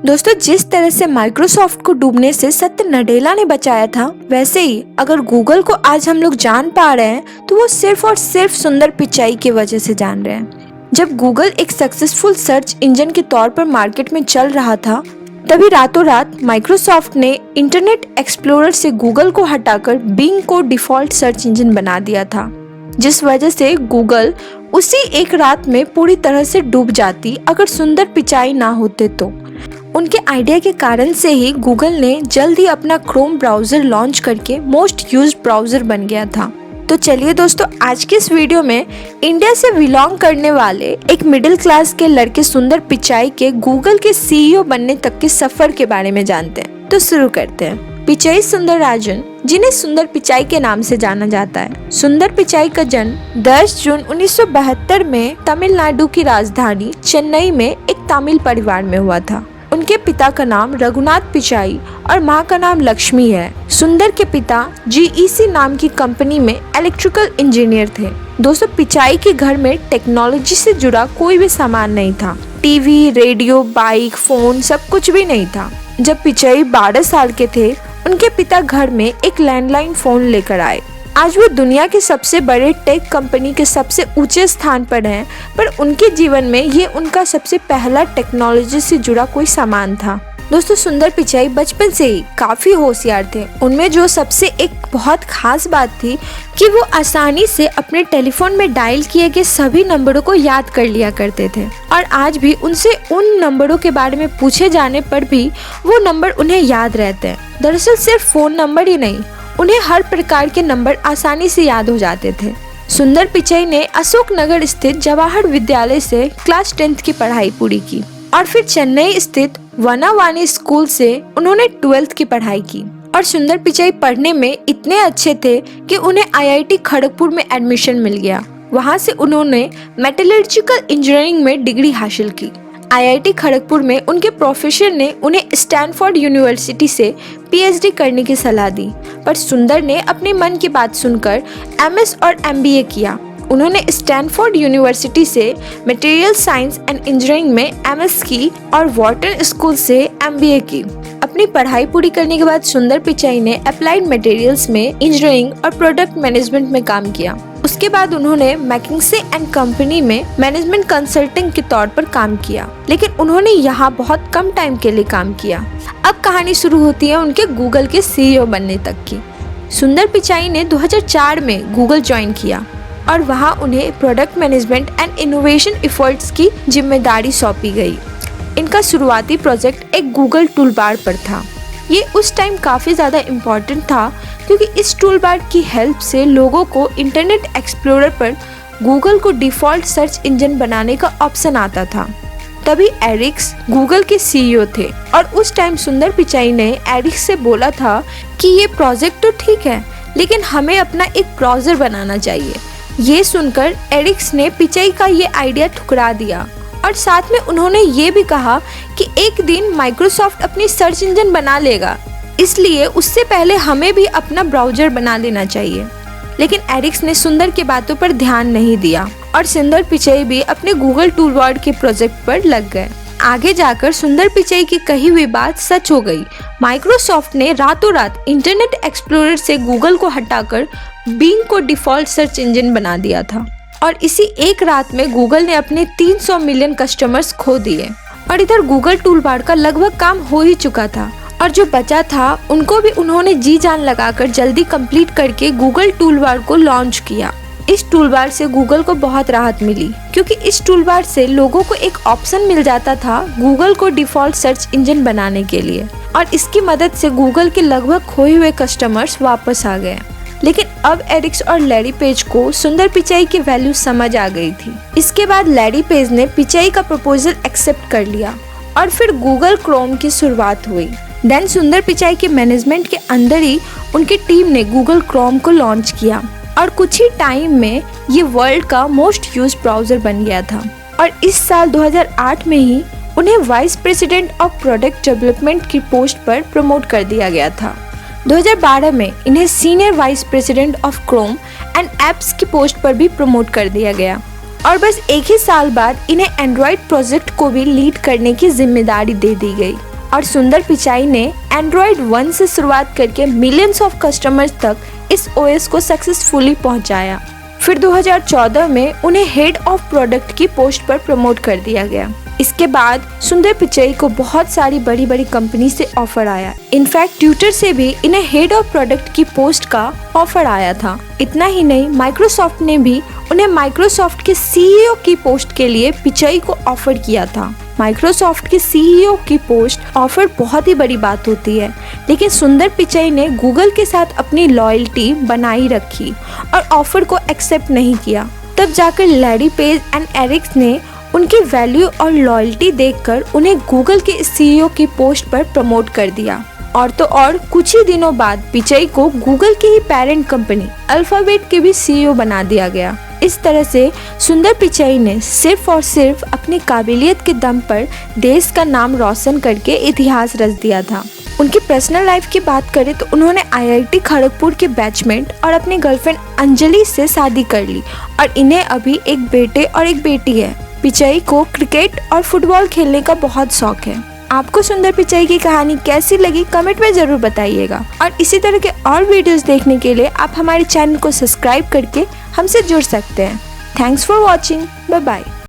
दोस्तों, जिस तरह से माइक्रोसॉफ्ट को डूबने से सत्य नडेला ने बचाया था, वैसे ही अगर गूगल को आज हम लोग जान पा रहे हैं तो वो सिर्फ और सिर्फ सुंदर पिचाई की वजह से जान रहे हैं। जब गूगल एक सक्सेसफुल सर्च इंजन के तौर पर मार्केट में चल रहा था, तभी रातों रात माइक्रोसॉफ्ट ने इंटरनेट एक्सप्लोरर से गूगल को हटाकर बिंग को डिफॉल्ट सर्च इंजन बना दिया था, जिस वजह से गूगल उसी एक रात में पूरी तरह से डूब जाती अगर सुंदर पिचाई ना होते तो। उनके आइडिया के कारण से ही गूगल ने जल्द ही अपना क्रोम ब्राउजर लॉन्च करके मोस्ट यूज्ड ब्राउजर बन गया था। तो चलिए दोस्तों, आज के इस वीडियो में इंडिया से बिलोंग करने वाले एक मिडिल क्लास के लड़के सुंदर पिचाई के गूगल के सीईओ बनने तक के सफर के बारे में जानते हैं। तो शुरू करते हैं। पिचाई सुंदरराजन, जिन्हें सुंदर पिचाई के नाम से जाना जाता है। सुंदर पिचाई का जन्म 10 जून 1972 में तमिलनाडु की राजधानी चेन्नई में एक तमिल परिवार में हुआ था। उनके पिता का नाम रघुनाथ पिचाई और मां का नाम लक्ष्मी है। सुंदर के पिता GEC नाम की कंपनी में इलेक्ट्रिकल इंजीनियर थे। दोस्तों, पिचाई के घर में टेक्नोलॉजी से जुड़ा कोई भी सामान नहीं था। टीवी, रेडियो, बाइक, फोन सब कुछ भी नहीं था। जब पिचाई 12 साल के थे, उनके पिता घर में एक लैंडलाइन फोन लेकर आए। आज वो दुनिया के सबसे बड़े टेक कंपनी के सबसे ऊंचे स्थान पर हैं, पर उनके जीवन में ये उनका सबसे पहला टेक्नोलॉजी से जुड़ा कोई सामान था। दोस्तों, सुंदर पिचाई बचपन से ही काफी होशियार थे। उनमें जो सबसे एक बहुत खास बात थी कि वो आसानी से अपने टेलीफोन में डायल किए गए सभी नंबरों को याद कर लिया करते थे और आज भी उनसे उन नंबरों के बारे में पूछे जाने पर भी वो नंबर उन्हें याद रहते हैं। दरअसल सिर्फ फोन नंबर ही नहीं, उन्हें हर प्रकार के नंबर आसानी से याद हो जाते थे। सुंदर पिचाई ने अशोक नगर स्थित जवाहर विद्यालय से क्लास 10th की पढ़ाई पूरी की और फिर चेन्नई स्थित वनावानी स्कूल से उन्होंने 12th की पढ़ाई की। और सुंदर पिचाई पढ़ने में इतने अच्छे थे कि उन्हें IIT खड़गपुर में एडमिशन मिल गया। वहां से उन्होंने मेटलर्जिकल इंजीनियरिंग में डिग्री हासिल की। IIT खड़गपुर में उनके प्रोफेसर ने उन्हें स्टैनफोर्ड यूनिवर्सिटी से PhD करने की सलाह दी, पर सुंदर ने अपने मन की बात सुनकर MS और MBA किया। उन्होंने स्टैनफोर्ड यूनिवर्सिटी से मटेरियल साइंस एंड इंजीनियरिंग में MS की और वॉर्टन स्कूल से MBA की। अपनी पढ़ाई पूरी करने के बाद सुंदर पिचाई ने अप्लाइड मटेरियल्स में इंजीनियरिंग और प्रोडक्ट मैनेजमेंट में काम किया। उसके बाद उन्होंने मैकिंसे एंड कंपनी में मैनेजमेंट कंसल्टिंग के तौर पर काम किया, लेकिन उन्होंने यहाँ बहुत कम टाइम के लिए काम किया। अब कहानी शुरू होती है उनके गूगल के CEO बनने तक की। सुंदर पिचाई ने 2004 में गूगल ज्वाइन किया और वहाँ उन्हें product management and innovation efforts की जिम्मेदारी सौंपी गई। इनका शुरुआती प्रोजेक्ट एक गूगल टूल बार पर था। ये उस टाइम काफ़ी ज़्यादा इम्पोर्टेंट था क्योंकि इस टूल बार की हेल्प से लोगों को इंटरनेट एक्सप्लोरर पर गूगल को डिफ़ॉल्ट सर्च इंजन बनाने का ऑप्शन आता था। तभी एरिक्स गूगल के CEO थे और उस टाइम सुंदर पिचाई ने एरिक्स से बोला था कि ये प्रोजेक्ट तो ठीक है, लेकिन हमें अपना एक ब्राउज़र बनाना चाहिए। ये सुनकर एरिक्स ने पिचाई का ये आइडिया ठुकरा दिया और साथ में उन्होंने ये भी कहा कि एक दिन माइक्रोसॉफ्ट अपनी सर्च इंजन बना लेगा, इसलिए उससे पहले हमें भी अपना ब्राउज़र बना लेना चाहिए। लेकिन एरिक्स ने सुंदर की बातों पर ध्यान नहीं दिया और सुंदर पिचाई भी अपने गूगल टूलबार के प्रोजेक्ट पर लग गए। आगे जाकर सुंदर पिचाई की कही हुई बात सच हो गई। माइक्रोसॉफ्ट ने रातों रात इंटरनेट एक्सप्लोरर से गूगल को हटाकर बिंग को डिफ़ॉल्ट सर्च इंजन बना दिया था और इसी एक रात में गूगल ने अपने 300 मिलियन कस्टमर्स खो दिए। और इधर गूगल टूलबार का लगभग काम हो ही चुका था और जो बचा था उनको भी उन्होंने जी जान लगाकर जल्दी कंप्लीट करके गूगल टूलबार को लॉन्च किया। इस टूलबार से गूगल को बहुत राहत मिली क्योंकि इस टूलबार से लोगों को एक ऑप्शन मिल जाता था गूगल को डिफ़ॉल्ट सर्च इंजन बनाने के लिए और इसकी मदद से गूगल के लगभग खोए हुए कस्टमर्स वापस आ गए। लेकिन अब एरिक्स और लैरी पेज को सुंदर पिचाई की वैल्यू समझ आ गई थी। इसके बाद लैरी पेज ने पिचाई का प्रपोजल एक्सेप्ट कर लिया और फिर गूगल क्रोम की शुरुआत हुई। देन सुंदर पिचाई के मैनेजमेंट के अंदर ही उनकी टीम ने गूगल क्रोम को लॉन्च किया और कुछ ही टाइम में ये वर्ल्ड का मोस्ट यूज्ड ब्राउज़र बन गया था। और इस साल 2008 में ही उन्हें vice president of product development की पोस्ट पर प्रमोट कर दिया गया था। 2012 में इन्हें senior vice president of Chrome and apps की पोस्ट पर भी प्रमोट कर दिया गया। और बस एक ही साल बाद इन्हें एंड्रॉइड प्रोजेक्ट को भी लीड करने की जिम्मेदारी दे दी गई और सुंदर पिचाई ने एंड्रॉइड 1 से शुरुआत करके मिलियंस ऑफ कस्टमर्स तक इस ओएस को सक्सेसफुली पहुंचाया। फिर 2014 में उन्हें हेड ऑफ प्रोडक्ट की पोस्ट पर प्रमोट कर दिया गया। इसके बाद सुंदर पिचाई को बहुत सारी बड़ी बड़ी कंपनी से ऑफर आया। इनफैक्ट ट्विटर से भी इन्हें हेड ऑफ प्रोडक्ट की पोस्ट का ऑफर आया था। इतना ही नहीं, माइक्रोसॉफ्ट ने भी उन्हें माइक्रोसॉफ्ट के सीईओ की पोस्ट के लिए पिचाई को ऑफर किया था। माइक्रोसॉफ्ट के सीईओ की पोस्ट ऑफर बहुत ही बड़ी बात होती है, लेकिन सुंदर पिचाई ने गूगल के साथ अपनी लॉयल्टी बनाई रखी और ऑफर को एक्सेप्ट नहीं किया। तब जाकर लैरी पेज एंड एरिक्स ने उनकी वैल्यू और लॉयल्टी देखकर उन्हें गूगल के सीईओ की पोस्ट पर प्रमोट कर दिया। और तो और कुछ ही दिनों बाद पिचाई को गूगल की ही पेरेंट कंपनी अल्फाबेट के भी सीईओ बना दिया गया। इस तरह से सुंदर पिचाई ने सिर्फ और सिर्फ अपनी काबिलियत के दम पर देश का नाम रोशन करके इतिहास रच दिया था। उनकी पर्सनल लाइफ की बात करें तो उन्होंने आईआईटी खड़गपुर के बैचमेट और अपनी गर्लफ्रेंड अंजलि से शादी कर ली और इन्हें अभी एक बेटे और एक बेटी है। पिचाई को क्रिकेट और फुटबॉल खेलने का बहुत शौक है। आपको सुंदर पिचाई की कहानी कैसी लगी कमेंट में जरूर बताइएगा और इसी तरह के और वीडियोस देखने के लिए आप हमारे चैनल को सब्सक्राइब करके हमसे जुड़ सकते हैं। Thanks for watching. Bye bye.